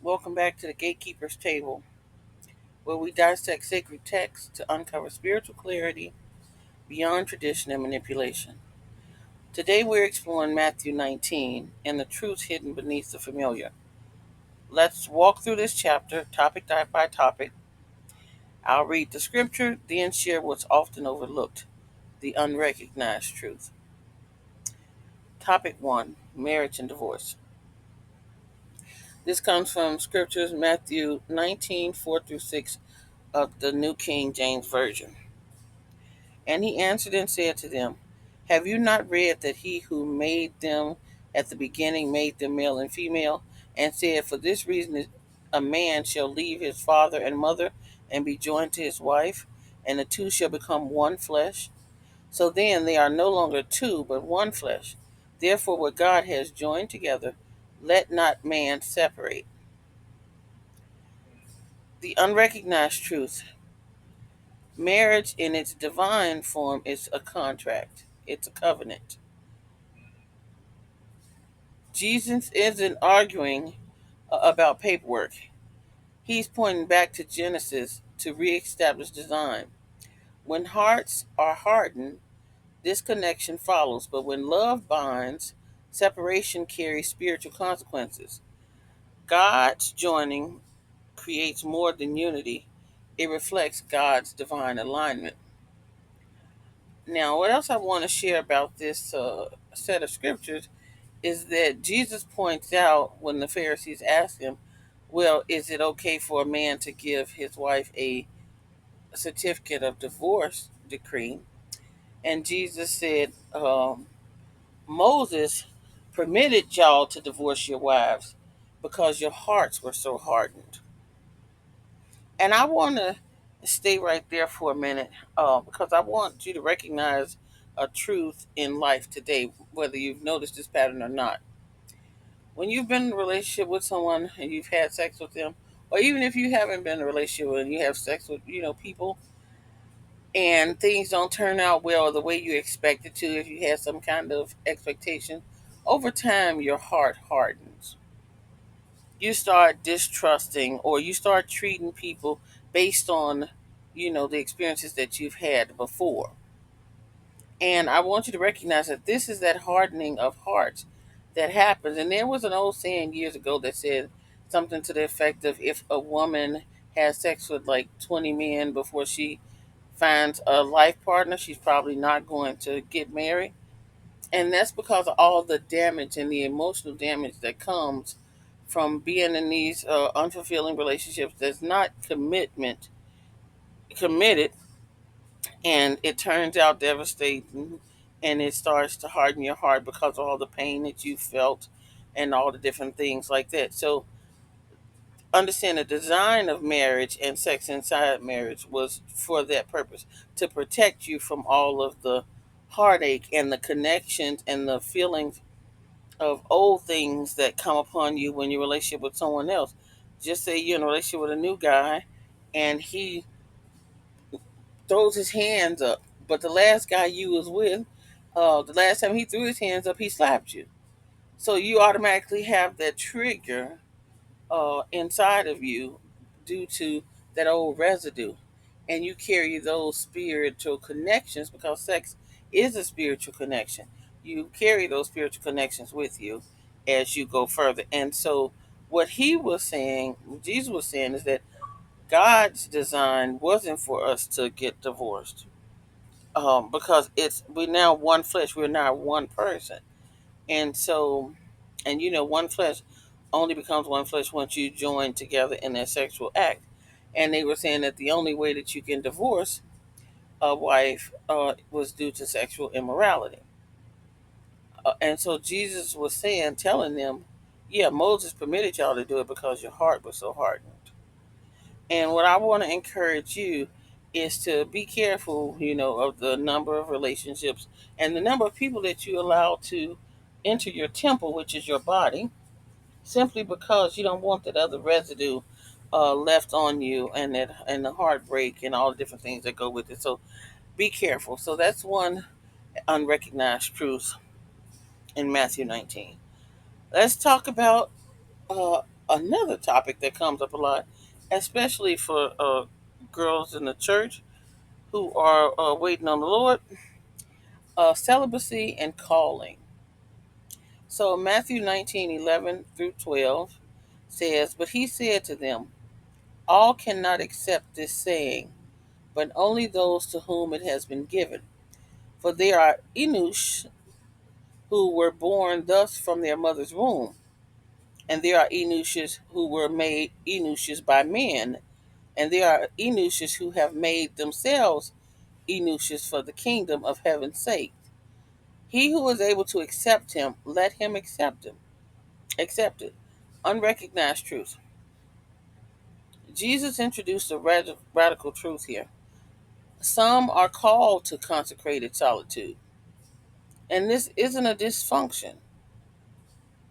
Welcome back to the Gatekeepers Table, where we dissect sacred texts to uncover spiritual clarity beyond tradition and manipulation. Today we're exploring Matthew 19 and the truths hidden beneath the familiar. Let's walk through this chapter, topic by topic. I'll read the scripture, then share what's often overlooked, the unrecognized truth. Topic 1, Marriage and Divorce. This comes from scriptures Matthew 19, 4 through 6 of the New King James Version. And he answered and said to them, Have you not read that he who made them at the beginning made them male and female, and said, For this reason a man shall leave his father and mother and be joined to his wife, and the two shall become one flesh? So then they are no longer two, but one flesh. Therefore, what God has joined together, let not man separate. The unrecognized truth. Marriage in its divine form is a contract. It's a covenant. Jesus isn't arguing about paperwork. He's pointing back to Genesis to reestablish design. When hearts are hardened, disconnection follows, but when love binds, separation carries spiritual consequences. God's joining creates more than unity, it reflects God's divine alignment. Now, what else I want to share about this set of scriptures is that Jesus points out when the Pharisees ask him, Well, is it okay for a man to give his wife a certificate of divorce decree? And Jesus said, Moses permitted y'all to divorce your wives because your hearts were so hardened. And I want to stay right there for a minute because I want you to recognize a truth in life today, whether you've noticed this pattern or not. When you've been in a relationship with someone and you've had sex with them, or even if you haven't been in a relationship and you have sex with, people, and things don't turn out well the way you expected to, if you had some kind of expectation, over time your heart hardens. You start distrusting or you start treating people based on, the experiences that you've had before. And I want you to recognize that this is that hardening of hearts that happens. And there was an old saying years ago that said something to the effect of if a woman has sex with like 20 men before she finds a life partner, she's probably not going to get married. And that's because of all the damage and the emotional damage that comes from being in these unfulfilling relationships that's not committed, and it turns out devastating, and it starts to harden your heart because of all the pain that you felt and all the different things like that. So understand the design of marriage and sex inside marriage was for that purpose, to protect you from all of the heartache and the connections and the feelings of old things that come upon you when you're in a relationship with someone else. Just say you're in a relationship with a new guy and he throws his hands up. But the last guy you was with, the last time he threw his hands up, he slapped you. So you automatically have that trigger inside of you due to that old residue. And you carry those spiritual connections because sex is a spiritual connection. You carry those spiritual connections with you as you go further. And so, what he was saying, Jesus was saying, is that God's design wasn't for us to get divorced because we're now one flesh. We're now one person, and so, and one flesh only becomes one flesh once you join together in that sexual act. And they were saying that the only way that you can divorce a wife was due to sexual immorality. And so Jesus was telling them, yeah, Moses permitted y'all to do it because your heart was so hardened. And what I want to encourage you is to be careful, of the number of relationships and the number of people that you allow to enter your temple, which is your body, simply because you don't want that other residue left on you, and the heartbreak and all the different things that go with it. So be careful. So that's one unrecognized truth in Matthew 19. Let's talk about Another topic that comes up a lot, especially for girls in the church who are waiting on the Lord, celibacy and calling. So Matthew 19:11 through 12 says, "But he said to them, all cannot accept this saying, but only those to whom it has been given. For there are Enosh who were born thus from their mother's womb, and there are Enoshes who were made Enoshes by men, and there are Enoshes who have made themselves Enoshes for the kingdom of heaven's sake. He who is able to accept him, let him accept him. Accept it." Unrecognized truth. Jesus introduced a radical truth here. Some are called to consecrated solitude, and this isn't a dysfunction.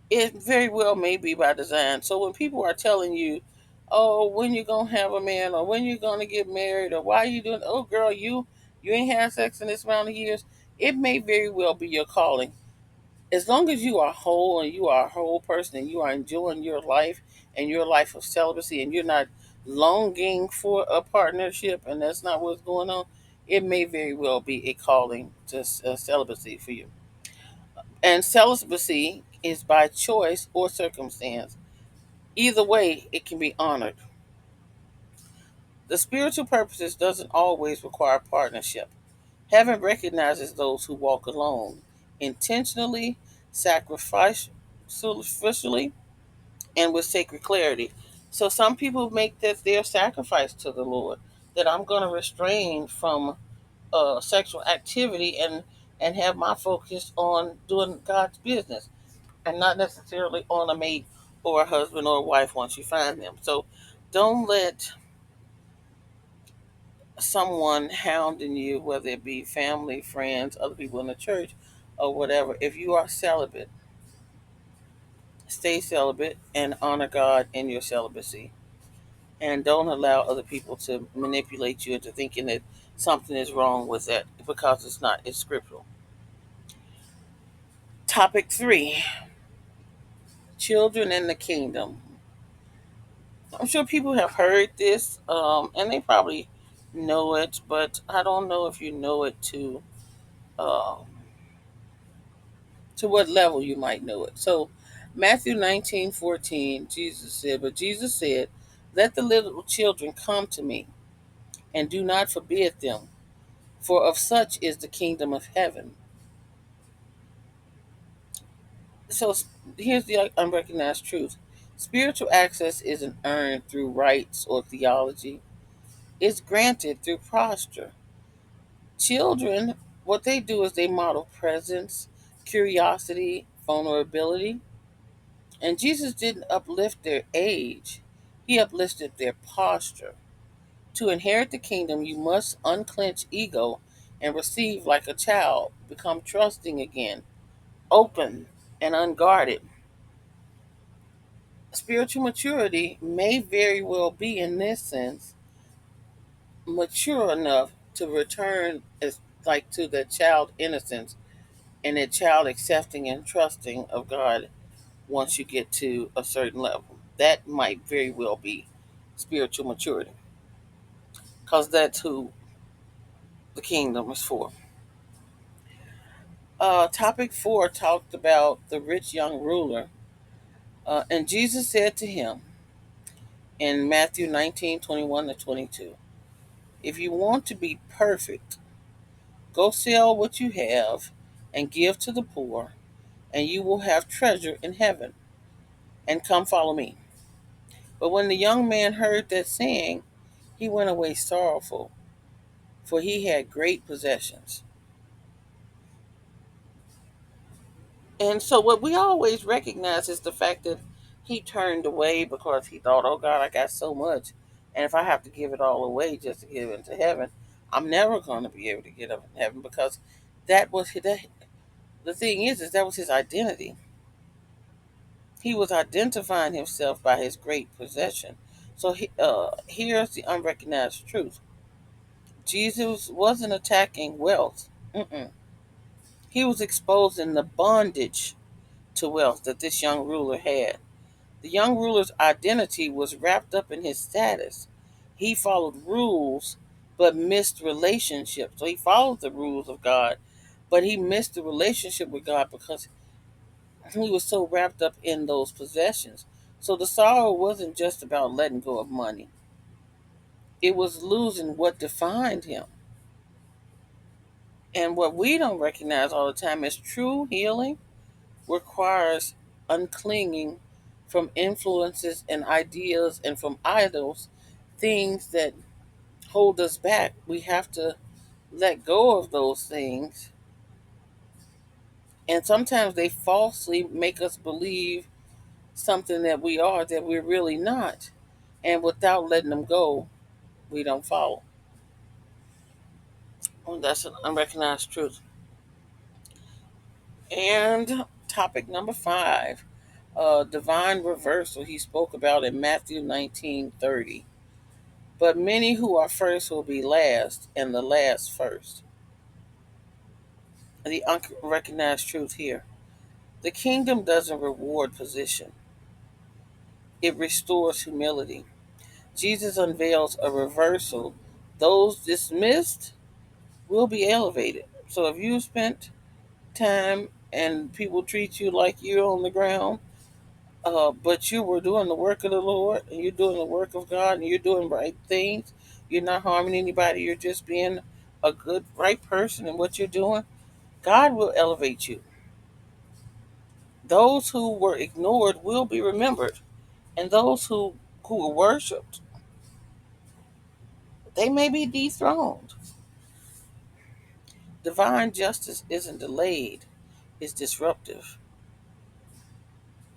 It very well may be by design. So when people are telling you, "Oh, when you gonna have a man, or when you gonna get married, or why are you doing?" Oh, girl, you ain't had sex in this amount of years. It may very well be your calling. As long as you are whole and you are a whole person and you are enjoying your life and your life of celibacy and you're not longing for a partnership and that's not what's going on, it may very well be a calling to celibacy for you. And celibacy is by choice or circumstance. Either way, it can be honored. The spiritual purposes doesn't always require partnership. Heaven recognizes those who walk alone, intentionally, sacrificially, and with sacred clarity. So some people make that their sacrifice to the Lord, that I'm going to restrain from sexual activity and have my focus on doing God's business and not necessarily on a mate or a husband or a wife once you find them. So don't let someone hounding you, whether it be family, friends, other people in the church, or whatever. If you are celibate, stay celibate and honor God in your celibacy. And don't allow other people to manipulate you into thinking that something is wrong with that because it's not. It's scriptural. Topic 3: Children in the Kingdom. I'm sure people have heard this, and they probably know it, but I don't know if you know it um, to what level you might know it. So, Matthew 19:14, Jesus said, "But Jesus said, let the little children come to me, and do not forbid them, for of such is the kingdom of heaven." So, here's the unrecognized truth: spiritual access isn't earned through rites or theology, it's granted through posture. Children, what they do is they model presence, curiosity, vulnerability. And Jesus didn't uplift their age, he uplifted their posture. To inherit the kingdom, you must unclench ego and receive like a child, become trusting again, open and unguarded. Spiritual maturity may very well be, in this sense, mature enough to return as like to the child innocence and the child accepting and trusting of God once you get to a certain level. That might very well be spiritual maturity because that's who the kingdom is for. Topic 4 talked about the rich young ruler. And Jesus said to him in Matthew 19:21-22, "If you want to be perfect, go sell what you have and give to the poor, and you will have treasure in heaven. And come follow me." But when the young man heard that saying, he went away sorrowful, for he had great possessions. And so, what we always recognize is the fact that he turned away because he thought, "Oh God, I got so much. And if I have to give it all away just to get into heaven, I'm never going to be able to get up in heaven," because that was the thing is that was his identity. He was identifying himself by his great possession. So, here's the unrecognized truth: Jesus wasn't attacking wealth. Mm-mm. He was exposing the bondage to wealth that this young ruler had. The young ruler's identity was wrapped up in his status. He followed rules but missed relationships. So he followed the rules of God, but he missed the relationship with God because he was so wrapped up in those possessions. So the sorrow wasn't just about letting go of money, it was losing what defined him. And what we don't recognize all the time is true healing requires unclinging from influences and ideas and from idols, things that hold us back. We have to let go of those things. And sometimes they falsely make us believe something that we are that we're really not. And without letting them go, we don't follow. Well, that's an unrecognized truth. And topic number 5, divine reversal. He spoke about in Matthew 19:30. But many who are first will be last, and the last first. The unrecognized truth here. The kingdom doesn't reward position, it restores humility. Jesus unveils a reversal. Those dismissed will be elevated. So if you spent time and people treat you like you're on the ground, but you were doing the work of the Lord and you're doing the work of God and you're doing right things, you're not harming anybody, you're just being a good, right person in what you're doing, God will elevate you. Those who were ignored will be remembered, and those who were worshipped, they may be dethroned. Divine justice isn't delayed, it's disruptive.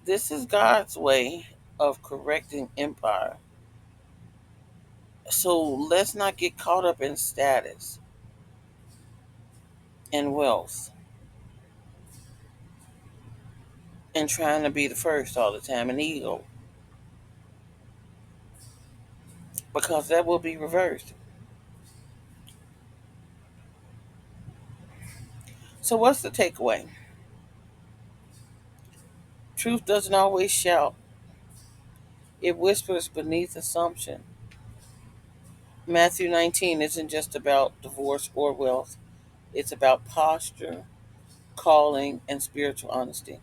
This is God's way of correcting empire. So let's not get caught up in status and wealth and trying to be the first all the time and ego, because that will be reversed. So, what's the takeaway? Truth doesn't always shout, it whispers beneath assumption. Matthew 19 isn't just about divorce or wealth, it's about posture, calling, and spiritual honesty.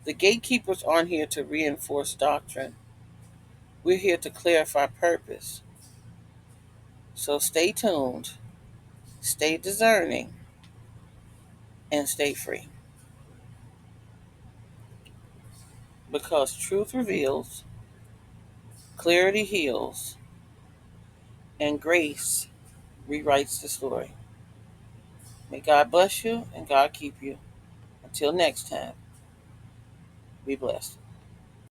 The gatekeepers aren't here to reinforce doctrine, we're here to clarify purpose. So, stay tuned, stay discerning, and stay free. Because truth reveals, clarity heals, and grace rewrites the story. May God bless you and God keep you. Until next time, be blessed.